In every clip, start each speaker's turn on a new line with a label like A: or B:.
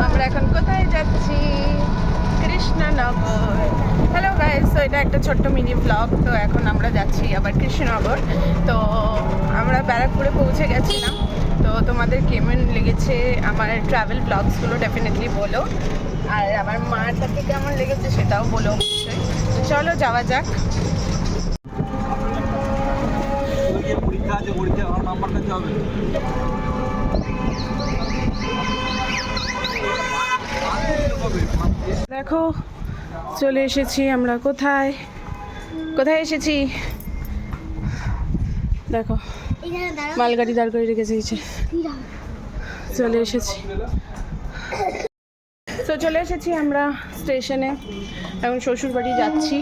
A: আমরা এখন কোথায় যাচ্ছি? কৃষ্ণনগর। হ্যালো গাইস, তো এটা একটা ছোট্ট মিনি ব্লগ। তো এখন আমরা যাচ্ছি আবার কৃষ্ণনগর। তো আমরা ব্যারাকপুরে পৌঁছে গেছিলাম। তো তোমাদের কেমন লেগেছে আমার ট্রাভেল ব্লগসগুলো ডেফিনেটলি বলো, আর আমার মার কাছে কেমন লেগেছে সেটাও বলো অবশ্যই। তো চলো যাওয়া যাক। দেখো চলে এসেছি আমরা। কোথায় কোথায় এসেছি দেখো, মালগাড়ি দাঁড় করে রেখে দিয়েছে। চলে এসেছি, তো চলে এসেছি আমরা স্টেশনে। এখন শ্বশুর বাড়ি যাচ্ছি,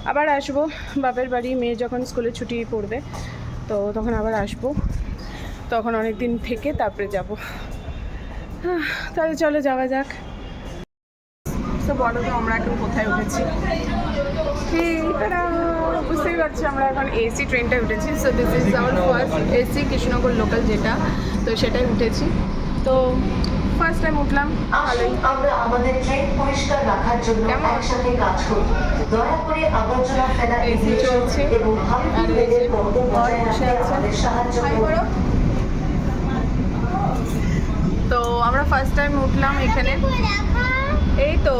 A: আবার আসবো বাপের বাড়ি। মেয়ে যখন স্কুলে ছুটি পড়বে তো তখন আবার আসবো, তখন অনেক দিন থেকে তারপরে যাব। তাহলে চলো যাওয়া যাক। তো বলো তো আমরা এখন কোথায় উঠেছি? বুঝতেই পারছি আমরা এখন এসি ট্রেনটায় উঠেছি। So this is our first AC Krishnanagar local যেটা, তো সেটাই উঠেছি। তো ফার্স্ট টাইম উঠলাম। ভালোই।
B: আমরা আমাদের ট্রেন পরিষ্কার রাখার জন্য একসাথে কাজ করি। দয়া করে আবর্জনা ফেলা
A: এসি চলছে
B: এবং
A: আর
B: হাইওয়ের মধ্যে বজায় রাখতে আমাদের সাহায্য করুন।
A: তো আমরা ফার্স্ট টাইম উঠলাম এখানে। এই তো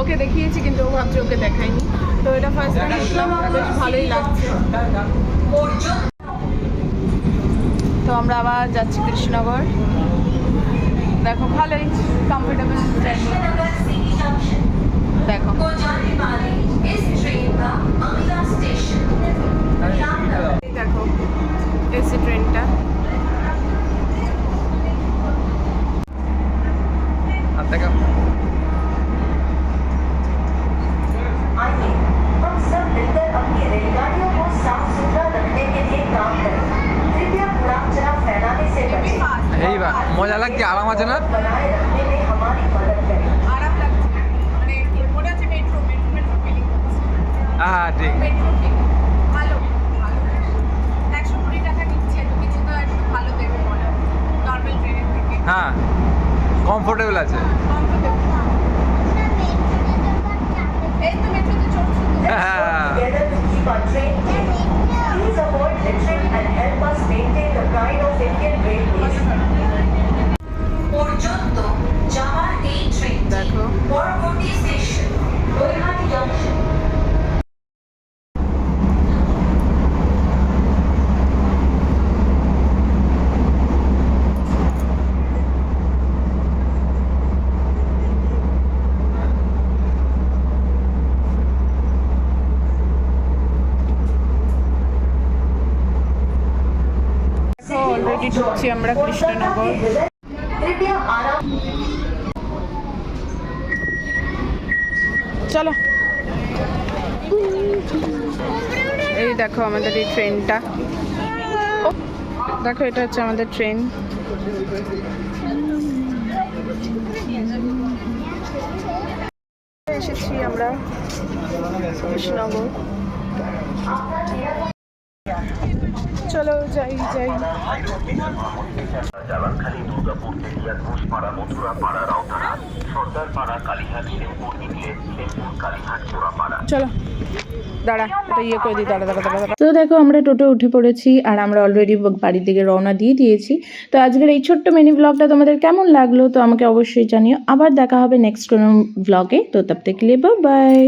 A: ওকে দেখিয়েছি কিন্তু ও ভাবছে ওকে দেখাইনি। তো এটা ফার্স্ট টাইম উঠলাম, বেশ ভালোই লাগছে। তো আমরা আবার যাচ্ছি কৃষ্ণনগর। দেখো ভালোই কমফোর্টেবল জার্নি। দেখো দেখো এসি ট্রেনটা।
B: आइए हम सब मिलकर अपनी रेलगाड़ियों को साफ सुथरा रखने के लिए काम करें। कृपया कूड़ा फैलाने से बचें।
C: এই বা মজা লাগছে, আরাম আছে না?
B: बनाए रखने में हमारी मदद करें।
A: আরাম লাগছে, মানে মনে হচ্ছে মেট্রো মেট্রো মেট্রো ফিলিং হচ্ছে।
C: হ্যাঁ ঠিক।
A: মেট্রো ফিলিং ভালো ভালো। 120 টাকা নিচ্ছে, তো কিছু তো একটু ভালো দেবে মনে হয় নর্মাল ট্রেনের থেকে।
C: হ্যাঁ কমফোর্টেবল আছে।
A: এই তো মেট্রোতে চলছে।
C: হ্যাঁ
B: Together to keep our train clean. Please avoid littering and help us maintain the pride of Indian Railways. পর্যন্ত যাওয়ার এই ট্রেনটি
A: দেখো
B: পরবর্তী স্টেশন গৈহাটি জংশন।
A: অলরেডি ঢুকছি আমরা কৃষ্ণনগর।
B: कृपया आराम।
A: চলো এই দেখো আমাদের এই ট্রেনটা। দেখো এটা হচ্ছে আমাদের ট্রেন। এসেছি আমরা কৃষ্ণনগর। চলো যাই যাই।
D: জালানখালী, দুর্গাপুর, তেলিয়া, ঘোষপাড়া, মথুরাপাড়া, রাউতারা, সর্দারপাড়া, কালীহাট, শ্যামপুর, নিকলে, শ্যামপুর, কালীহাট, চোরাপাড়া।
A: চলো দাঁড়া, এটা ইয়ে করে দিই, দাঁড়া দাঁড়া দাঁড়া। তো দেখো আমরা টোটো উঠে পড়েছি আর আমরা অলরেডি বাড়ির দিকে রওনা দিয়ে দিয়েছি। তো আজকের এই ছোট্ট মিনি ব্লগটা তোমাদের কেমন লাগলো তো আমাকে অবশ্যই জানিও। আবার দেখা হবে নেক্সট কোনো ব্লগে। তো তব থেকে বাই বাই।